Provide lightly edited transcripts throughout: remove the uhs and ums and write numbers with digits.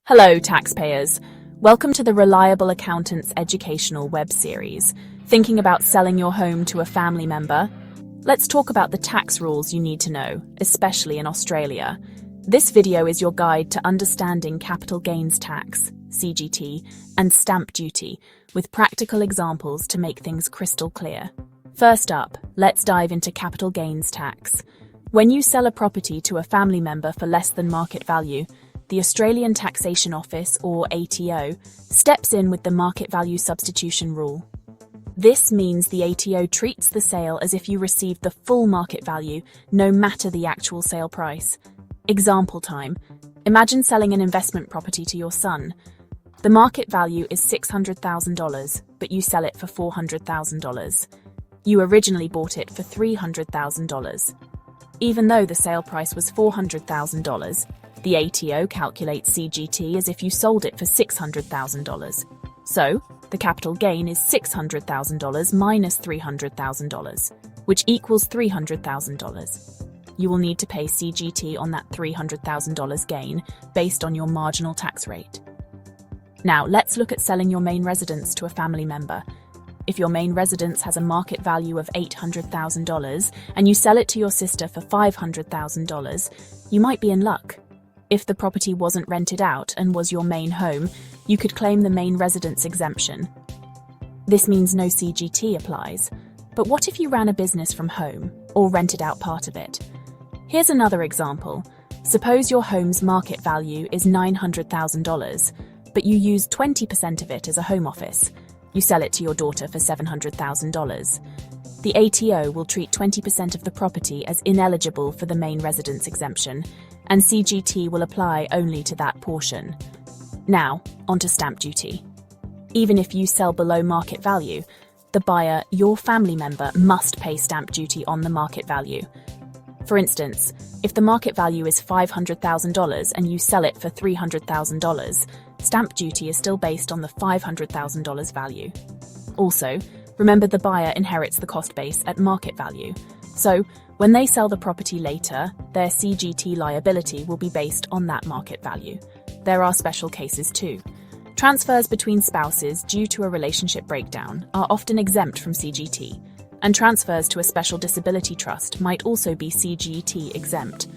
Hello, taxpayers. Welcome to the Reliable Accountants educational web series. Thinking about selling your home to a family member? Let's talk about the tax rules you need to know, especially in Australia. This video is your guide to understanding capital gains tax, CGT, and stamp duty, with practical examples to make things crystal clear. First up, let's dive into capital gains tax. When you sell a property to a family member for less than market value, the Australian Taxation Office, or ATO, steps in with the market value substitution rule. This means the ATO treats the sale as if you received the full market value, no matter the actual sale price. Example time. Imagine selling an investment property to your son. The market value is $600,000, but you sell it for $400,000. You originally bought it for $300,000. Even though the sale price was $400,000, the ATO calculates CGT as if you sold it for $600,000. So, the capital gain is $600,000 minus $300,000, which equals $300,000. You will need to pay CGT on that $300,000 gain based on your marginal tax rate. Now, let's look at selling your main residence to a family member. If your main residence has a market value of $800,000 and you sell it to your sister for $500,000, you might be in luck. If the property wasn't rented out and was your main home, you could claim the main residence exemption. This means no CGT applies. But what if you ran a business from home or rented out part of it? Here's another example. Suppose your home's market value is $900,000, but you use 20% of it as a home office. You sell it to your daughter for $700,000. The ATO will treat 20% of the property as ineligible for the main residence exemption, and CGT will apply only to that portion. Now, onto stamp duty. Even if you sell below market value, the buyer, your family member, must pay stamp duty on the market value. For instance, if the market value is $500,000 and you sell it for $300,000, stamp duty is still based on the $500,000 value. Also, remember the buyer inherits the cost base at market value. So, when they sell the property later, their CGT liability will be based on that market value. There are special cases too. Transfers between spouses due to a relationship breakdown are often exempt from CGT, and transfers to a special disability trust might also be CGT exempt.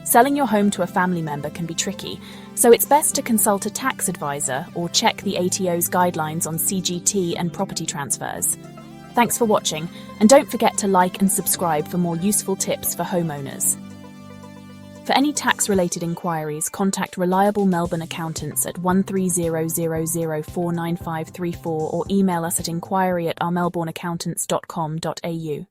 Selling your home to a family member can be tricky, so it's best to consult a tax advisor or check the ATO's guidelines on CGT and property transfers. Thanks for watching, and don't forget to like and subscribe for more useful tips for homeowners. For any tax-related inquiries, contact Reliable Melbourne Accountants at 1300049534 or email us at inquiry@ourmelbourneaccountants.com.au.